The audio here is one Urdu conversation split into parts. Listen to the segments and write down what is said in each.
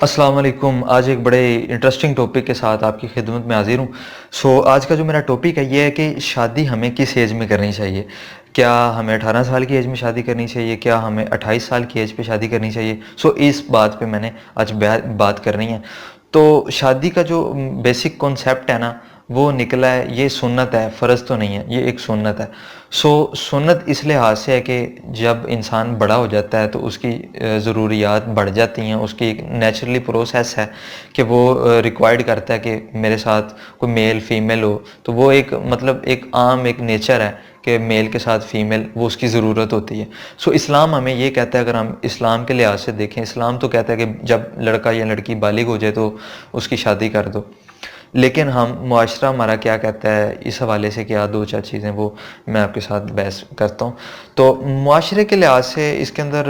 السلام علیکم. آج ایک بڑے انٹرسٹنگ ٹاپک کے ساتھ آپ کی خدمت میں حاضر ہوں. آج کا جو میرا ٹاپک ہے یہ ہے کہ شادی ہمیں کس ایج میں کرنی چاہیے. کیا ہمیں 18 سال کی ایج میں شادی کرنی چاہیے؟ کیا ہمیں 28 سال کی ایج پہ شادی کرنی چاہیے؟ اس بات پہ میں نے آج بات کرنی ہے. تو شادی کا جو بیسک کانسیپٹ ہے نا، وہ نکلا ہے، یہ سنت ہے، فرض تو نہیں ہے، یہ ایک سنت ہے. سنت اس لحاظ سے ہے کہ جب انسان بڑا ہو جاتا ہے تو اس کی ضروریات بڑھ جاتی ہیں. اس کی ایک نیچرلی پروسیس ہے کہ وہ ریکوائرڈ کرتا ہے کہ میرے ساتھ کوئی میل فیمیل ہو. تو وہ ایک عام ایک نیچر ہے کہ میل کے ساتھ فیمیل وہ اس کی ضرورت ہوتی ہے. اسلام ہمیں یہ کہتا ہے، اگر ہم اسلام کے لحاظ سے دیکھیں، اسلام تو کہتا ہے کہ جب لڑکا یا لڑکی بالغ ہو جائے تو اس کی شادی کر دو. لیکن معاشرہ ہمارا کیا کہتا ہے اس حوالے سے، کیا دو چار چیزیں وہ میں آپ کے ساتھ بحث کرتا ہوں. تو معاشرے کے لحاظ سے اس کے اندر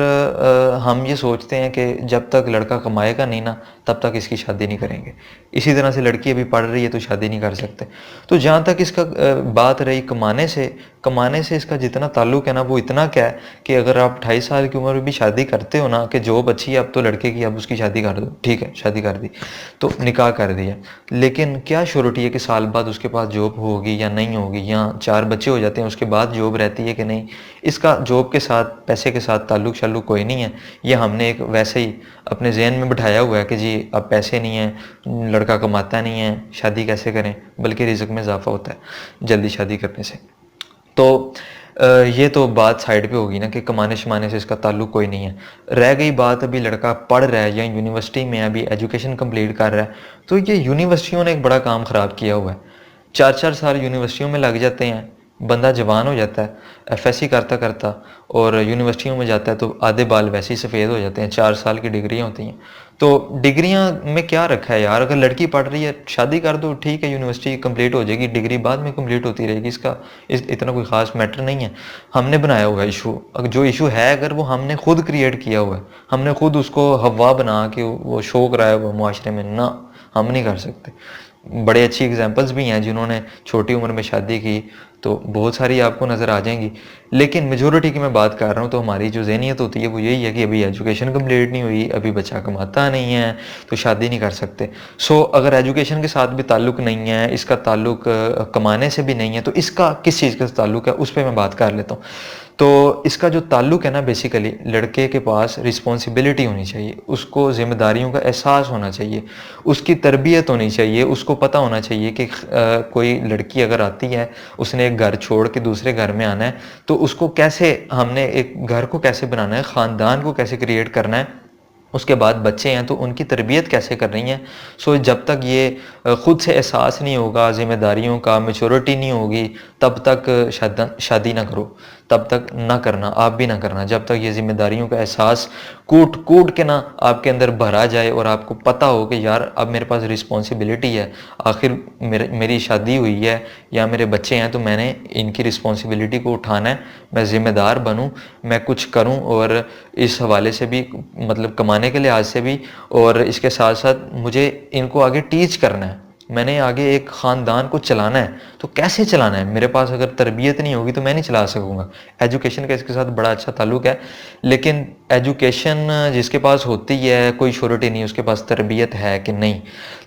ہم یہ سوچتے ہیں کہ جب تک لڑکا کمائے گا نہیں نا تب تک اس کی شادی نہیں کریں گے. اسی طرح سے لڑکی ابھی پڑھ رہی ہے تو شادی نہیں کر سکتے. تو جہاں تک اس کا بات رہی کمانے سے اس کا جتنا تعلق ہے نا، وہ اتنا کیا ہے کہ اگر آپ 28 سال کی عمر میں بھی شادی کرتے ہو نا، کہ جاب اچھی ہے اب تو لڑکے کی، اب اس کی شادی کر دو، ٹھیک ہے شادی کر دی تو نکاح کر دیا. لیکن کیا شیورٹی ہے کہ سال بعد اس کے پاس جاب ہوگی یا نہیں ہوگی، یا 4 بچے ہو جاتے ہیں اس کے بعد جاب رہتی ہے کہ نہیں. اس کا جاب کے ساتھ، پیسے کے ساتھ تعلق کوئی نہیں ہے. یہ ہم نے ایک ویسے ہی اپنے ذہن میں بٹھایا ہوا ہے کہ جی اب پیسے نہیں ہیں، لڑکا کماتا نہیں ہے، شادی کیسے کریں، بلکہ رزق میں اضافہ ہوتا ہے جلدی شادی کرنے سے. تو یہ تو بات سائیڈ پہ ہوگی نا کہ کمانے شمانے سے اس کا تعلق کوئی نہیں ہے. رہ گئی بات ابھی لڑکا پڑھ رہا ہے یا یونیورسٹی میں ابھی ایجوکیشن کمپلیٹ کر رہا ہے. تو یہ یونیورسٹیوں نے ایک بڑا کام خراب کیا ہوا ہے. 4 سال یونیورسٹیوں میں لگ جاتے ہیں، بندہ جوان ہو جاتا ہے ایف ایس سی کرتا کرتا، اور یونیورسٹیوں میں جاتا ہے تو آدھے بال ویسے ہی سفید ہو جاتے ہیں. 4 سال کی ڈگریاں ہوتی ہیں. تو ڈگریاں میں کیا رکھا ہے یار؟ اگر لڑکی پڑھ رہی ہے شادی کر دو، ٹھیک ہے یونیورسٹی کمپلیٹ ہو جائے گی، ڈگری بعد میں کمپلیٹ ہوتی رہے گی. اس کا اتنا کوئی خاص میٹر نہیں ہے. ہم نے بنایا ہوا ایشو، جو ایشو ہے اگر وہ ہم نے خود کریٹ کیا ہوا ہے، ہم نے خود اس کو ہوا بنا کے وہ شو کرایا ہوا معاشرے میں، نہ ہم نہیں کر سکتے. بڑے اچھی اگزامپلز بھی ہیں جنہوں نے چھوٹی عمر میں شادی کی، تو بہت ساری آپ کو نظر آ جائیں گی. لیکن میجورٹی کی میں بات کر رہا ہوں. تو ہماری جو ذہنیت ہوتی ہے وہ یہی ہے کہ ابھی ایجوکیشن کمپلیٹ نہیں ہوئی، ابھی بچہ کماتا نہیں ہے تو شادی نہیں کر سکتے. اگر ایجوکیشن کے ساتھ بھی تعلق نہیں ہے، اس کا تعلق کمانے سے بھی نہیں ہے، تو اس کا کس چیز کا تعلق ہے اس پہ میں بات کر لیتا ہوں. تو اس کا جو تعلق ہے نا، بیسیکلی لڑکے کے پاس رسپانسبلٹی ہونی چاہیے، اس کو ذمہ داریوں کا احساس ہونا چاہیے، اس کی تربیت ہونی چاہیے. اس کو پتہ ہونا چاہیے کہ کوئی لڑکی اگر آتی ہے، اس نے ایک گھر چھوڑ کے دوسرے گھر میں آنا ہے تو اس کو کیسے، ہم نے ایک گھر کو کیسے بنانا ہے، خاندان کو کیسے کریٹ کرنا ہے. اس کے بعد بچے ہیں تو ان کی تربیت کیسے کر رہی ہیں. جب تک یہ خود سے احساس نہیں ہوگا ذمہ داریوں کا، میچورٹی نہیں ہوگی، تب تک شادی نہ کرو. تب تک نہ کرنا، آپ بھی نہ کرنا جب تک یہ ذمہ داریوں کا احساس کوٹ کے نہ آپ کے اندر بھرا جائے، اور آپ کو پتہ ہو کہ یار اب میرے پاس رسپانسبلٹی ہے، آخر میری شادی ہوئی ہے یا میرے بچے ہیں تو میں نے ان کی رسپانسبلٹی کو اٹھانا ہے. میں ذمہ دار بنوں، میں کچھ کروں، اور اس حوالے سے بھی کمانے کے لحاظ سے بھی، اور اس کے ساتھ ساتھ مجھے ان کو آگے ٹیچ کرنا ہے. میں نے آگے ایک خاندان کو چلانا ہے. تو کیسے چلانا ہے؟ میرے پاس اگر تربیت نہیں ہوگی تو میں نہیں چلا سکوں گا. ایجوکیشن کا اس کے ساتھ بڑا اچھا تعلق ہے، لیکن ایجوکیشن جس کے پاس ہوتی ہے کوئی شیورٹی نہیں اس کے پاس تربیت ہے کہ نہیں.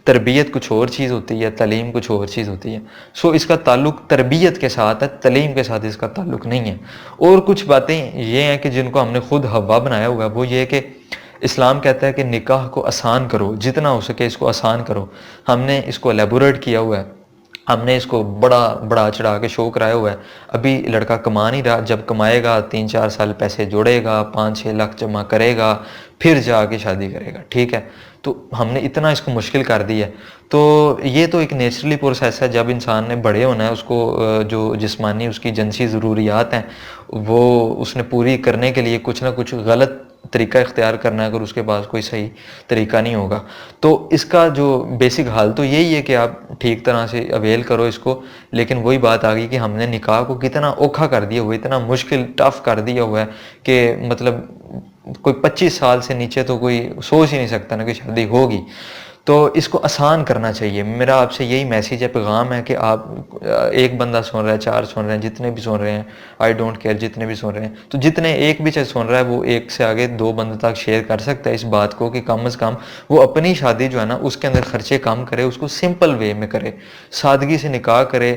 تربیت کچھ اور چیز ہوتی ہے، تعلیم کچھ اور چیز ہوتی ہے. اس کا تعلق تربیت کے ساتھ ہے، تعلیم کے ساتھ اس کا تعلق نہیں ہے. اور کچھ باتیں یہ ہیں کہ جن کو ہم نے خود ہوا بنایا ہوا ہے. وہ یہ کہ اسلام کہتا ہے کہ نکاح کو آسان کرو، جتنا ہو سکے اس کو آسان کرو. ہم نے اس کو الیبوریٹ کیا ہوا ہے، ہم نے اس کو بڑا چڑھا کے شو کرایا ہوا ہے. ابھی لڑکا کما نہیں رہا، جب کمائے گا 3-4 سال پیسے جوڑے گا، 5-6 لاکھ جمع کرے گا، پھر جا کے شادی کرے گا، ٹھیک ہے. تو ہم نے اتنا اس کو مشکل کر دی ہے. تو یہ تو ایک نیچرلی پروسیس ہے. جب انسان نے بڑے ہونا ہے، اس کو جو جسمانی اس کی جنسی ضروریات ہیں وہ اس نے پوری کرنے کے لیے کچھ نہ کچھ غلط طریقہ اختیار کرنا ہے، اگر اس کے پاس کوئی صحیح طریقہ نہیں ہوگا. تو اس کا جو بیسک حال تو یہی ہے کہ آپ ٹھیک طرح سے اویل کرو اس کو. لیکن وہی بات آ گئی کہ ہم نے نکاح کو کتنا اوکھا کر دیا ہوا ہے، اتنا مشکل ٹف کر دیا ہوا ہے کہ کوئی 25 سال سے نیچے تو کوئی سوچ ہی نہیں سکتا نا کہ شادی ہوگی. تو اس کو آسان کرنا چاہیے. میرا آپ سے یہی میسیج ہے, پیغام ہے کہ آپ ایک بندہ سن رہا ہے, 4 سن رہے ہیں, جتنے بھی سن رہے ہیں, آئی ڈونٹ کیئر جتنے بھی سن رہے ہیں, تو جتنے ایک بھی چیز سن رہا ہے وہ ایک سے آگے 2 بندوں تک شیئر کر سکتا ہے اس بات کو کہ کم از کم وہ اپنی شادی جو ہے نا اس کے اندر خرچے کم کرے, اس کو سمپل وے میں کرے, سادگی سے نکاح کرے,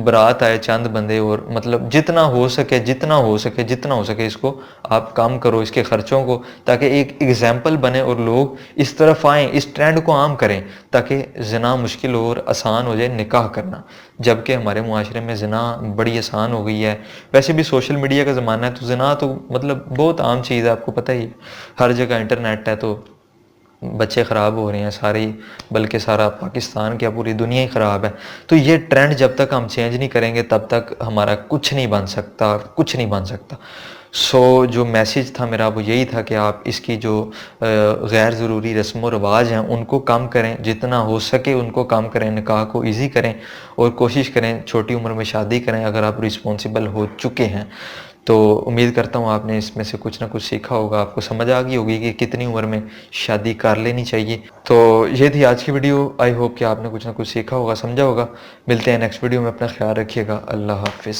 برات آئے چند بندے, اور مطلب جتنا ہو سکے اس کو آپ کم کرو اس کے خرچوں کو, تاکہ ایک ایگزامپل بنے اور لوگ اس طرف آئیں, اس ٹرینڈ کو عام کریں, تاکہ زنا مشکل ہو اور آسان ہو جائے نکاح کرنا. جبکہ ہمارے معاشرے میں زنا بڑی آسان ہو گئی ہے. ویسے بھی سوشل میڈیا کا زمانہ ہے تو زنا تو مطلب بہت عام چیز ہے, آپ کو پتہ ہی ہے, ہر جگہ انٹرنیٹ ہے, تو بچے خراب ہو رہے ہیں ساری, بلکہ سارا پاکستان کیا پوری دنیا ہی خراب ہے. تو یہ ٹرینڈ جب تک ہم چینج نہیں کریں گے تب تک ہمارا کچھ نہیں بن سکتا. سو جو میسیج تھا میرا وہ یہی تھا کہ آپ اس کی جو غیر ضروری رسم و رواج ہیں ان کو کم کریں, جتنا ہو سکے ان کو کم کریں, نکاح کو ایزی کریں, اور کوشش کریں چھوٹی عمر میں شادی کریں اگر آپ رسپانسبل ہو چکے ہیں. تو امید کرتا ہوں آپ نے اس میں سے کچھ نہ کچھ سیکھا ہوگا, آپ کو سمجھ آ گئی ہوگی کہ کتنی عمر میں شادی کر لینی چاہیے. تو یہ تھی آج کی ویڈیو, آئی ہوپ کہ آپ نے کچھ نہ کچھ سیکھا ہوگا, سمجھا ہوگا. ملتے ہیں نیکسٹ ویڈیو میں, اپنا خیال رکھیے گا, اللہ حافظ.